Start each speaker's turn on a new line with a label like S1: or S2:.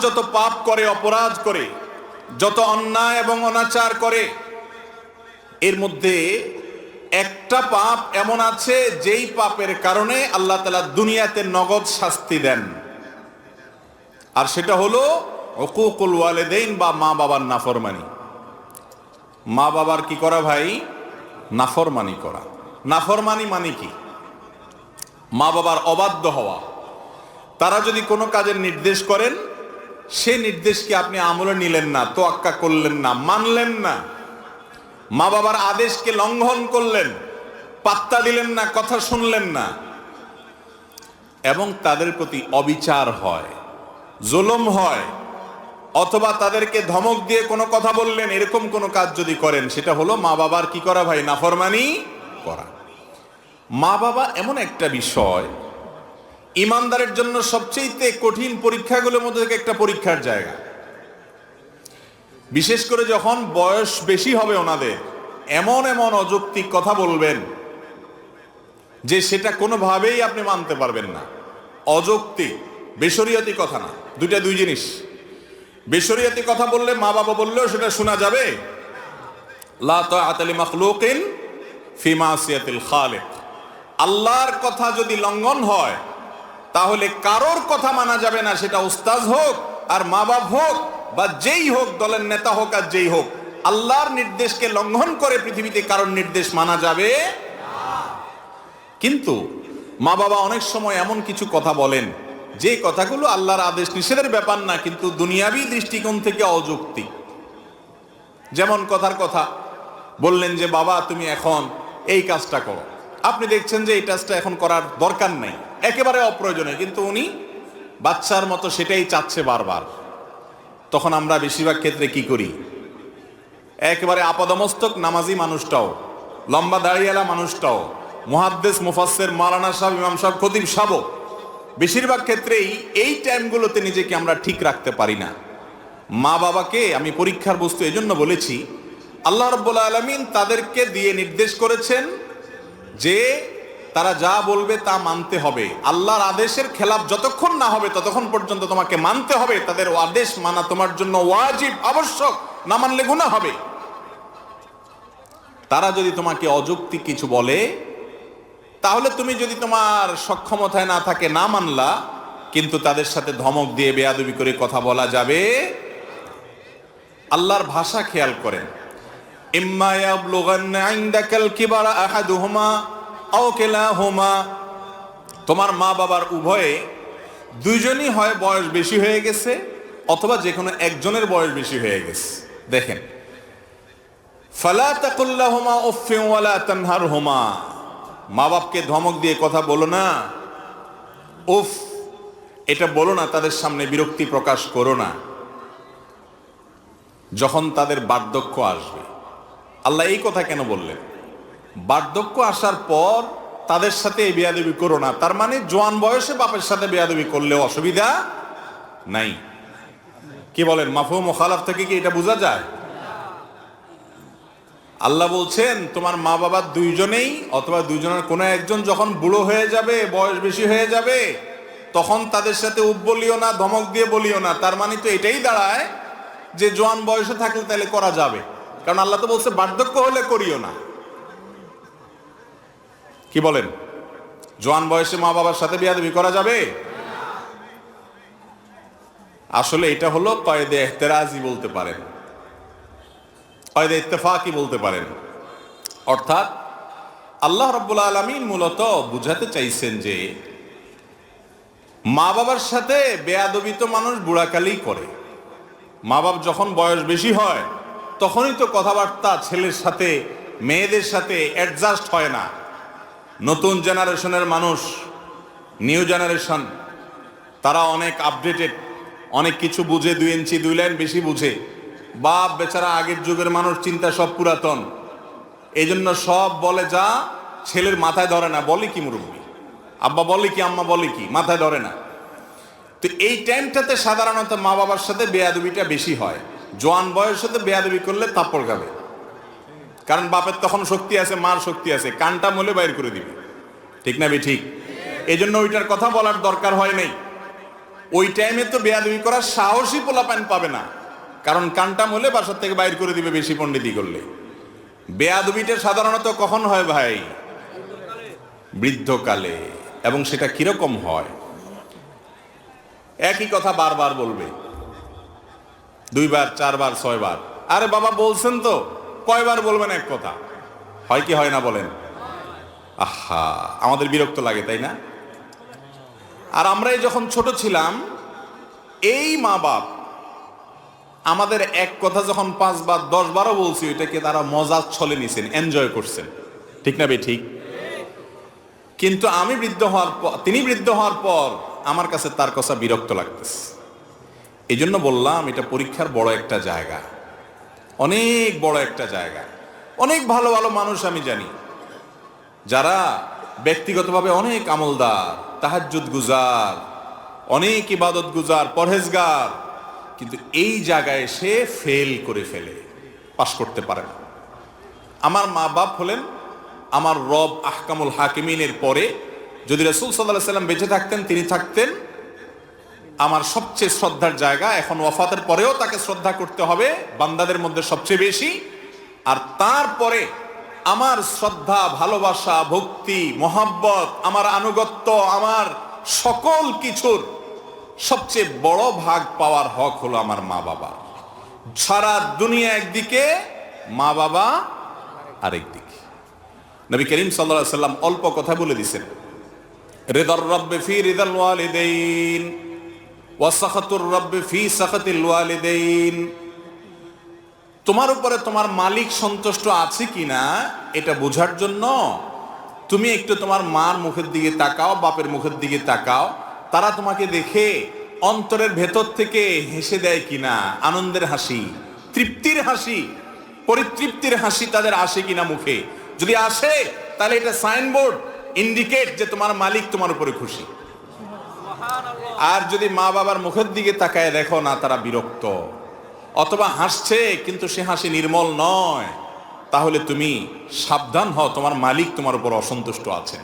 S1: যত পাপ করে, অপরাধ করে, যত অন্যায় এবং অনাচার করে, এর মধ্যে একটা পাপ এমন আছে যেই পাপের কারণে আল্লাহ তাআলা দুনিয়াতে নগদ শাস্তি দেন, আর সেটা হলো উকুকুল ওয়ালিদাইন বা মা বাবার নাফরমানি। মা বাবার কি করা ভাই? নাফরমানি করা। নাফরমানি মানে কি? মা বাবার অবাধ্য হওয়া। তারা যদি কোনো কাজের নির্দেশ করেন, সে নির্দেশকে আপনি আমলে নিলেন না, তোয়াক্কা করলেন না, মানলেন না, মা বাবার আদেশকে লঙ্ঘন করলেন, পাত্তা দিলেন না, কথা শুনলেন না, এবং তাদের প্রতি অবিচার হয়, জুলুম হয়, অথবা তাদেরকে ধমক দিয়ে কোনো কথা বললেন, এরকম কোনো কাজ যদি করেন, সেটা হলো মা বাবার কি করা ভাই? নাফরমানি করা। মা বাবা এমন একটা বিষয়, ইমানদারের জন্য সবচেয়ে কঠিন পরীক্ষাগুলোর মধ্যে থেকে একটা পরীক্ষার জায়গা। বিশেষ করে যখন বয়স বেশি হবে ওনাদের, এমন এমন অযৌক্তিক কথা বলবেন যে সেটা কোনোভাবেই আপনি মানতে পারবেন না। অযৌক্তিক, বেশরিয়াতি কথা না, দুইটা দুই জিনিস। বেশরিয়াতি কথা বললে, মা বাবা বললেও সেটা শোনা যাবে। লা তাআতা লি মাখলুকিন ফি মাসিয়াতিল খালিক। আল্লাহর কথা যদি লঙ্ঘন হয়, তাহলে কারোর কথা মানা যাবে না, সেটা উস্তাজ হোক আর মা বাপ হোক বা যেই হোক, দলের নেতা হোক আর যেই হোক। আল্লাহর নির্দেশকে লঙ্ঘন করে পৃথিবীতে কারোর নির্দেশ মানা যাবে না। কিন্তু মা বাবা অনেক সময় এমন কিছু কথা বলেন যে কথাগুলো আল্লাহর আদেশ নিষেধের ব্যাপার না, কিন্তু দুনিয়াবী দৃষ্টিকোণ থেকে অযৌক্তিক। যেমন কথার কথা বললেন যে বাবা তুমি এখন এই কাজটা করো, আপনি দেখছেন যে এই কাজটা এখন করার দরকার নাই, একেবারে অপ্রয়োজনীয়, কিন্তু উনি বাচ্চার মতো সেটাই চাচ্ছে বারবার। তখন আমরা বেশিরভাগ ক্ষেত্রে কি করি? একেবারে আপাদমস্তক নামাজি মানুষটাও, লম্বা দাড়িওয়ালা মানুষটাও, মুহাদ্দিস মুফাসসির মাওলানা সাহেব, ইমাম সাহেব, খতিব সাহেব, বেশিরভাগ ক্ষেত্রেই এই টাইমগুলোতে নিজেকে আমরা ঠিক রাখতে পারি না। মা বাবাকে আমি পরীক্ষার বস্তু এজন্য বলেছি, আল্লাহ রাব্বুল আলামিন তাদেরকে দিয়ে নির্দেশ করেছেন যে তারা যা বলবে তা মানতে হবে। আল্লাহর আদেশের খেলাফ যতক্ষণ না হবে ততক্ষণ পর্যন্ত তোমাকে মানতে হবে। তাদের আদেশ মানা তোমার জন্য ওয়াজিব, আবশ্যক, না মানলে গুনাহ হবে। তারা যদি তোমাকে অযৌক্তিক কিছু বলে, তাহলে তুমি যদি তোমার সক্ষমতায় না থাকে না মানলা, কিন্তু তাদের সাথে ধমক দিয়ে বেয়াদবি করে কথা বলা যাবে। আল্লাহর ভাষা খেয়াল করেন, ইম্মা ইয়াবলুগান্না ইনদাকাল কিবারা আহাদুহুমা আও কিলাহুমা। তোমার মা বাবার উভয়ে দুইজনই হয় বয়স বেশি হয়ে গেছে, অথবা যে কোনো একজনের বয়স বেশি হয়ে গেছে। দেখেন, ফালা তাকুল লাহুমা উফফিন ওয়ালা তানহারহুমা। মা বাপকে ধমক দিয়ে কথা বলো না, উফ এটা বলো না, তাদের সামনে বিরক্তি প্রকাশ করো না। যখন তাদের বার্ধক্য আসবে, আল্লাহ এই কথা কেন বললেন? বার্ধক্য আসার পর তাদের সাথে এই বেয়াদবি করো না, তার মানে জোয়ান বয়সে বাপের সাথে বেয়াদবি করলেও অসুবিধা নাই। কি বলেন? মাফহুম মুখালাফ থেকে কি এটা বোঝা যায়? আল্লাহ বলছেন তোমার মা বাবা দুইজনেই অথবা দুইজনের কোনো একজন যখন বুড়ো হয়ে যাবে, বয়স বেশি হয়ে যাবে, তখন তাদের সাথে উপ বলিও না, ধমক দিয়ে বলিও না। তার মানে তো এটাই দাঁড়ায় যে জোয়ান বয়সে থাকলে তাহলে করা যাবে, কারণ আল্লাহ তো বলছে বার্ধক্য হলে করিও না। কি বলেন? জোয়ান বয়সে মা বাবার সাথে বেয়াদবি করা যাবে? আসলে এটা হলো কয়েদে ইহতেরাজি বলতে পারেন, কয়েদে ইত্তেফাকি বলতে পারেন। অর্থাৎ আল্লাহ রাব্বুল আলামিন মূলত বুঝাতে চাইছেন যে মা বাবার সাথে বেয়াদবি তো মানুষ বুড়াকালেই করে। মা বাপ যখন বয়স বেশি হয় তখনই তো কথাবার্তা ছেলের সাথে মেয়েদের সাথে অ্যাডজাস্ট হয় না। নতুন জেনারেশনের মানুষ, নিউ জেনারেশন, তারা অনেক আপডেটেড, অনেক কিছু বুঝে, 2 ইঞ্চি 2 লাইন বেশি বুঝে। বাপ বেচারা আগের যুগের মানুষ, চিন্তা সব পুরাতন, এই জন্য সব বলে যা ছেলের মাথায় ধরে না। বলে কি মুরব্বী, আব্বা বলে কি, আম্মা বলে কি, মাথায় ধরে না। তো এই টাইমটাতে সাধারণত মা বাবার সাথে বেয়াদবিটা বেশি হয়। জোয়ান বয়সের সাথে বেয়াদবি করলে থাপ্পড় খাবে, কারণ বাপের তখন শক্তি আছে, মার শক্তি আছে, কানটা মলে বাইর করে দিবে। ঠিক না বে ঠিক? এই জন্য ওইটার কথা বলার দরকার হয় নাই। ওই টাইমে তো বেয়াদবি করার সাহসী পোলাপান পাবে না, কারণ কানটাম হলে বাসার থেকে বাইর করে দিবে বেশি পণ্ডিতি করলে। বেয়াদবিটা সাধারণত কখন হয় ভাই? বৃদ্ধকালে। এবং সেটা কিরকম হয়? একই কথা বারবার বলবে, 2 বার 4 বার 6 বার। আরে বাবা বলছেন তো, কয়বার বলবেন এক কথা? হয় কি হয় না বলেন? আহা, আমাদের বিরক্ত লাগে, তাই না? আর আমরাই যখন ছোট ছিলাম, এই মা বাপ আমাদের এক কথা যখন 5 বার 10 বারও বলছি, ওইটাকে তারা মজার ছলে নিছেন, এনজয় করছেন, ঠিক না বে ঠিক? কিন্তু আমি বৃদ্ধ হওয়ার পর, তিনি বৃদ্ধ হওয়ার পর আমার কাছে তার কথা বিরক্ত লাগতেছে। এই জন্য বললাম, এটা পরীক্ষার বড় একটা জায়গা, অনেক বড় একটা জায়গা। অনেক ভালো ভালো মানুষ আমি জানি, যারা ব্যক্তিগতভাবে অনেক আমলদার, তাহাজ্জুদ গুজার, অনেক ইবাদত গুজার, পরহেজগার, কিন্তু এই জায়গায় সে ফেল করে ফেলে, পাশ করতে পারে না। আমার মা বাপ হলেন আমার রব আহকামুল হাকিমিনের পরে। যদি রাসূল সাল্লাল্লাহু আলাইহি সাল্লাম বেঁচে থাকতেন, তিনি থাকতেন আমার সবচেয়ে শ্রদ্ধার জায়গা। এখন ওয়াফাতের পরেও তাকে শ্রদ্ধা করতে হবে বান্দাদের মধ্যে সবচেয়ে বেশি। আর তারপরে আমার শ্রদ্ধা, ভালোবাসা, ভক্তি, মহাব্বত, আমার আনুগত্য, আমার সকল কিছুর সবচেয়ে বড় ভাগ পাওয়ার হক হলো আমার মা বাবা। সারা দুনিয়া একদিকে, মা বাবা আরেকদিকে। নবী করিম সাল্লাল্লাহু আলাইহি সাল্লাম অল্প কথা বলে দিয়েছেন, রিদার রাব্বি ফি রিদাল ওয়ালিদাইন ওয়া সাখাতুর রাব্বি ফি সাখাতিল ওয়ালিদাইন। তোমার উপরে তোমার মালিক সন্তুষ্ট আছে কিনা এটা বোঝার জন্য তুমি একটু তোমার মার মুখের দিকে তাকাও, বাপের মুখের দিকে তাকাও। তারা তোমাকে দেখে অন্তরের ভেতর থেকে হেসে দেয় কিনা, আনন্দের হাসি, তৃপ্তির হাসি, পরিতৃপ্তির হাসি তাদের আসে কিনা মুখে। যদি আসে, তাহলে এটা সাইনবোর্ড, ইন্ডিকেট যে তোমার মালিক তোমার উপরে খুশি। আর যদি মা বাবার মুখের দিকে তাকায় দেখো না, তারা বিরক্ত, অথবা হাসছে কিন্তু সে হাসি নির্মল নয়, তাহলে তুমি সাবধান হও, তোমার মালিক তোমার উপর অসন্তুষ্ট আছেন।